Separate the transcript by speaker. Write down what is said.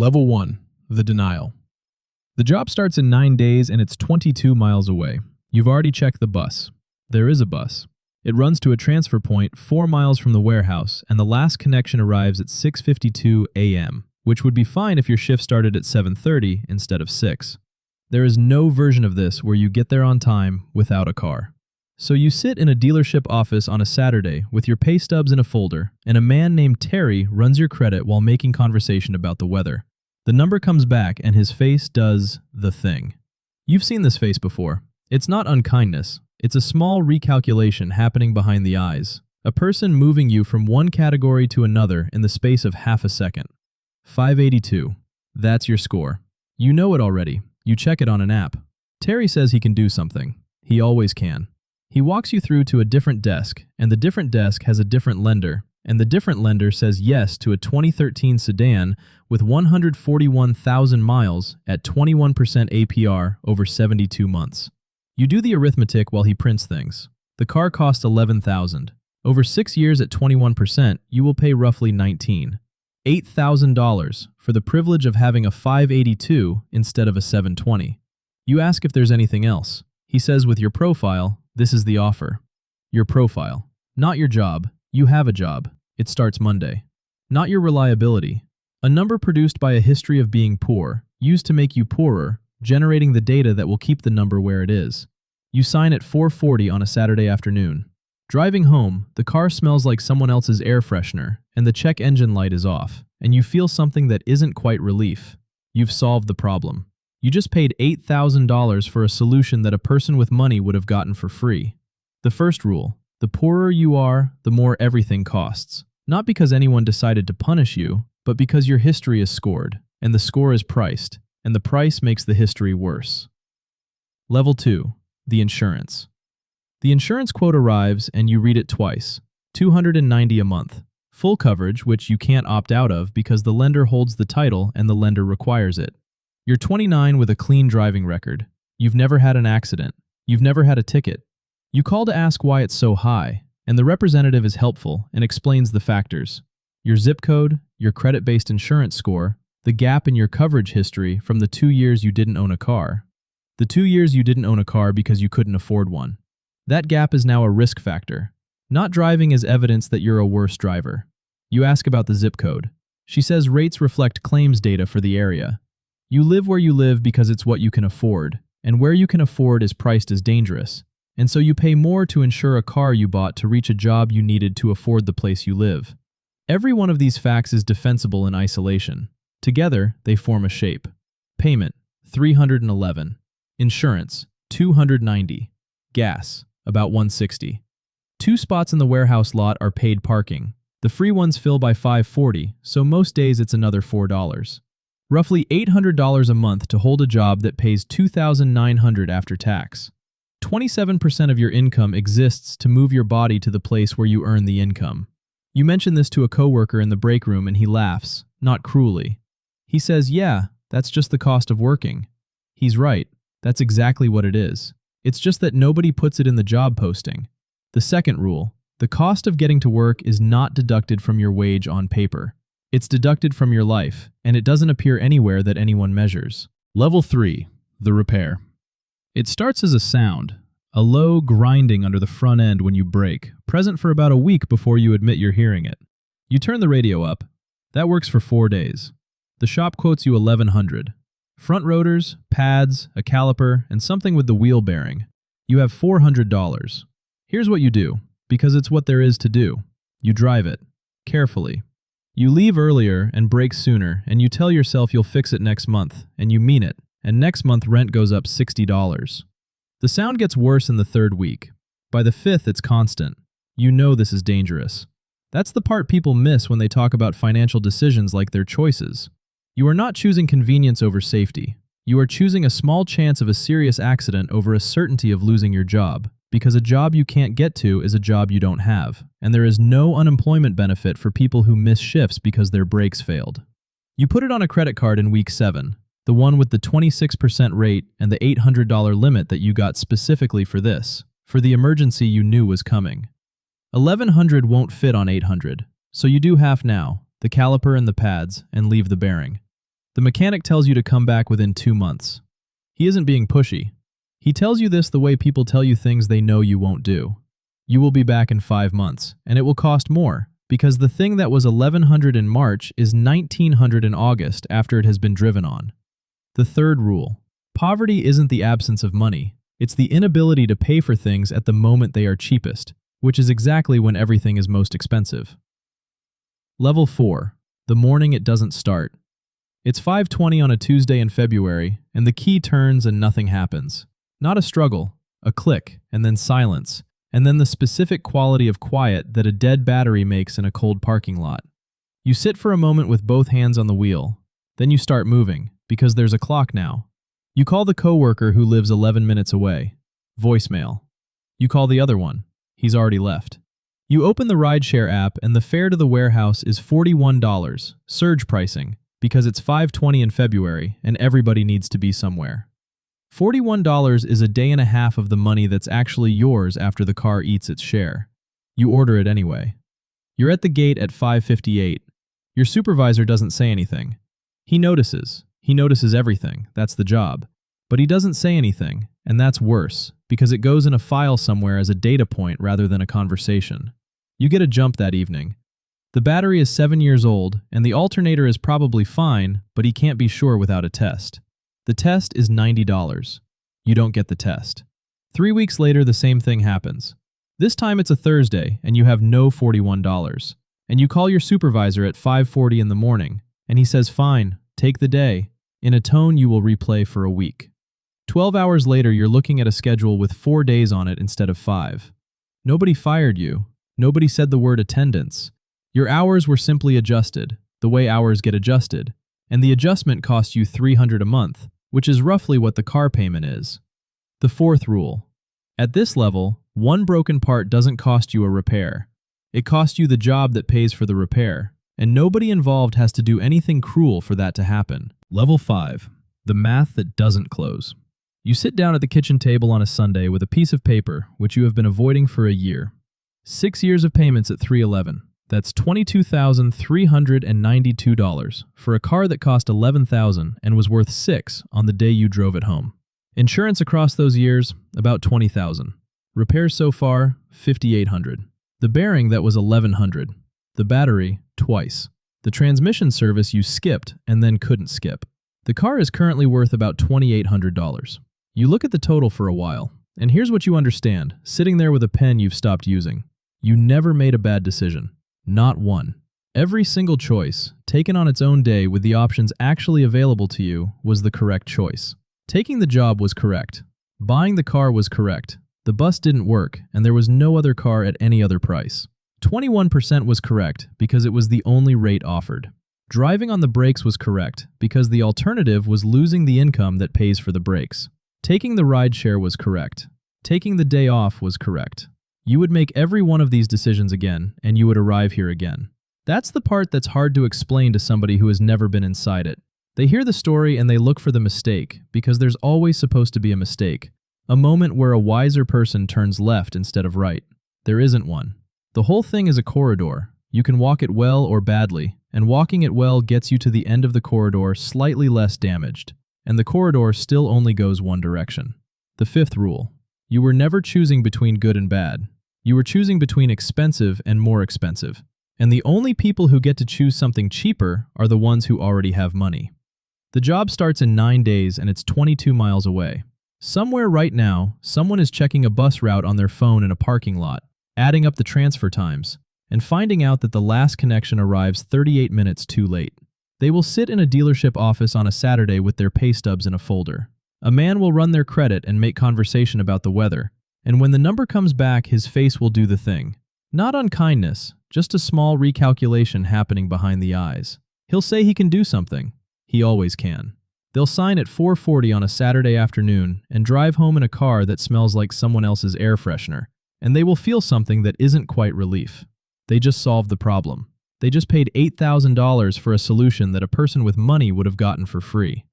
Speaker 1: Level 1. The denial. The job starts in 9 days and it's 22 miles away. You've already checked the bus. There is a bus. It runs to a transfer point 4 miles from the warehouse, and the last connection arrives at 6:52 a.m., which would be fine if your shift started at 7:30 instead of 6. There is no version of this where you get there on time without a car. So you sit in a dealership office on a Saturday with your pay stubs in a folder, and a man named Terry runs your credit while making conversation about the weather. The number comes back and his face does the thing. You've seen this face before. It's not unkindness. It's a small recalculation happening behind the eyes. A person moving you from one category to another in the space of half a second. 582. That's your score. You know it already. You check it on an app. Terry says he can do something. He always can. He walks you through to a different desk, and the different desk has a different lender, and the different lender says yes to a 2013 sedan with 141,000 miles at 21% APR over 72 months. You do the arithmetic while he prints things. The car costs $11,000. Over 6 years at 21%, you will pay roughly $8,000 for the privilege of having a 582 instead of a 720. You ask if there's anything else. He says with your profile, this is the offer. Your profile. Not your job. You have a job. It starts Monday. Not your reliability. A number produced by a history of being poor, used to make you poorer, generating the data that will keep the number where it is. You sign at 4:40 on a Saturday afternoon. Driving home, the car smells like someone else's air freshener, and the check engine light is off, and you feel something that isn't quite relief. You've solved the problem. You just paid $8,000 for a solution that a person with money would have gotten for free. The first rule: the poorer you are, the more everything costs. Not because anyone decided to punish you, but because your history is scored, and the score is priced, and the price makes the history worse. Level 2. The insurance. The insurance quote arrives and you read it twice. $290 a month. Full coverage, which you can't opt out of because the lender holds the title and the lender requires it. You're 29 with a clean driving record. You've never had an accident. You've never had a ticket. You call to ask why it's so high, and the representative is helpful and explains the factors. Your zip code, your credit-based insurance score, the gap in your coverage history from the 2 years you didn't own a car. The 2 years you didn't own a car because you couldn't afford one. That gap is now a risk factor. Not driving is evidence that you're a worse driver. You ask about the zip code. She says rates reflect claims data for the area. You live where you live because it's what you can afford, and where you can afford is priced as dangerous. And so you pay more to insure a car you bought to reach a job you needed to afford the place you live. Every one of these facts is defensible in isolation. Together, they form a shape. Payment, $311. Insurance, $290. Gas, about $160. 2 spots in the warehouse lot are paid parking. The free ones fill by $5.40, so most days it's another $4. Roughly $800 a month to hold a job that pays $2,900 after tax. 27% of your income exists to move your body to the place where you earn the income. You mention this to a coworker in the break room and he laughs, not cruelly. He says, yeah, that's just the cost of working. He's right. That's exactly what it is. It's just that nobody puts it in the job posting. The second rule: the cost of getting to work is not deducted from your wage on paper. It's deducted from your life, and it doesn't appear anywhere that anyone measures. Level 3. The repair. It starts as a sound, a low grinding under the front end when you brake, present for about a week before you admit you're hearing it. You turn the radio up. That works for 4 days. The shop quotes you $1,100. Front rotors, pads, a caliper, and something with the wheel bearing. You have $400. Here's what you do, because it's what there is to do. You drive it. Carefully. You leave earlier and brake sooner, and you tell yourself you'll fix it next month, and you mean it, and next month rent goes up $60. The sound gets worse in the 3rd week. By the 5th, it's constant. You know this is dangerous. That's the part people miss when they talk about financial decisions like their choices. You are not choosing convenience over safety. You are choosing a small chance of a serious accident over a certainty of losing your job, because a job you can't get to is a job you don't have, and there is no unemployment benefit for people who miss shifts because their brakes failed. You put it on a credit card in week 7, the one with the 26% rate and the $800 limit that you got specifically for this, for the emergency you knew was coming. $1,100 won't fit on $800, so you do half now, the caliper and the pads, and leave the bearing. The mechanic tells you to come back within 2 months. He isn't being pushy. He tells you this the way people tell you things they know you won't do. You will be back in 5 months, and it will cost more, because the thing that was $1,100 in March is $1,900 in August after it has been driven on. The third rule. Poverty isn't the absence of money. It's the inability to pay for things at the moment they are cheapest, which is exactly when everything is most expensive. Level 4. The morning it doesn't start. It's 5:20 on a Tuesday in February, and the key turns and nothing happens. Not a struggle, a click, and then silence, and then the specific quality of quiet that a dead battery makes in a cold parking lot. You sit for a moment with both hands on the wheel. Then you start moving, because there's a clock now. You call the coworker who lives 11 minutes away. Voicemail. You call the other one. He's already left. You open the rideshare app and the fare to the warehouse is $41, surge pricing, because it's 5:20 in February and everybody needs to be somewhere. $41 is a day and a half of the money that's actually yours after the car eats its share. You order it anyway. You're at the gate at 5:58. Your supervisor doesn't say anything. He notices. He notices everything. That's the job. But he doesn't say anything, and that's worse, because it goes in a file somewhere as a data point rather than a conversation. You get a jump that evening. The battery is 7 years old, and the alternator is probably fine, but he can't be sure without a test. The test is $90. You don't get the test. 3 weeks later, the same thing happens. This time it's a Thursday, and you have no $41. And you call your supervisor at 5:40 in the morning, and he says, "Fine, take the day," in a tone you will replay for a week. 12 hours later, you're looking at a schedule with 4 days on it instead of 5. Nobody fired you. Nobody said the word attendance. Your hours were simply adjusted, the way hours get adjusted, and the adjustment cost you $300 a month, which is roughly what the car payment is. The fourth rule. At this level, one broken part doesn't cost you a repair. It costs you the job that pays for the repair, and nobody involved has to do anything cruel for that to happen. Level 5. The math that doesn't close. You sit down at the kitchen table on a Sunday with a piece of paper, which you have been avoiding for a year. 6 years of payments at $311. That's $22,392 for a car that cost $11,000 and was worth $6 on the day you drove it home. Insurance across those years, about $20,000. Repairs so far, $5,800. The bearing that was $1,100. The battery, twice. The transmission service you skipped and then couldn't skip. The car is currently worth about $2,800. You look at the total for a while, and here's what you understand, sitting there with a pen you've stopped using. You never made a bad decision. Not one. Every single choice, taken on its own day with the options actually available to you, was the correct choice. Taking the job was correct. Buying the car was correct. The bus didn't work, and there was no other car at any other price. 21% was correct because it was the only rate offered. Driving on the brakes was correct because the alternative was losing the income that pays for the brakes. Taking the rideshare was correct. Taking the day off was correct. You would make every one of these decisions again, and you would arrive here again. That's the part that's hard to explain to somebody who has never been inside it. They hear the story and they look for the mistake, because there's always supposed to be a mistake. A moment where a wiser person turns left instead of right. There isn't one. The whole thing is a corridor. You can walk it well or badly, and walking it well gets you to the end of the corridor slightly less damaged. And the corridor still only goes one direction. The fifth rule. You were never choosing between good and bad. You were choosing between expensive and more expensive. And the only people who get to choose something cheaper are the ones who already have money. The job starts in 9 days and it's 22 miles away. Somewhere right now, someone is checking a bus route on their phone in a parking lot, adding up the transfer times, and finding out that the last connection arrives 38 minutes too late. They will sit in a dealership office on a Saturday with their pay stubs in a folder. A man will run their credit and make conversation about the weather, and when the number comes back, his face will do the thing. Not unkindness, just a small recalculation happening behind the eyes. He'll say he can do something. He always can. They'll sign at 4:40 on a Saturday afternoon and drive home in a car that smells like someone else's air freshener, and they will feel something that isn't quite relief. They just solved the problem. They just paid $8,000 for a solution that a person with money would have gotten for free.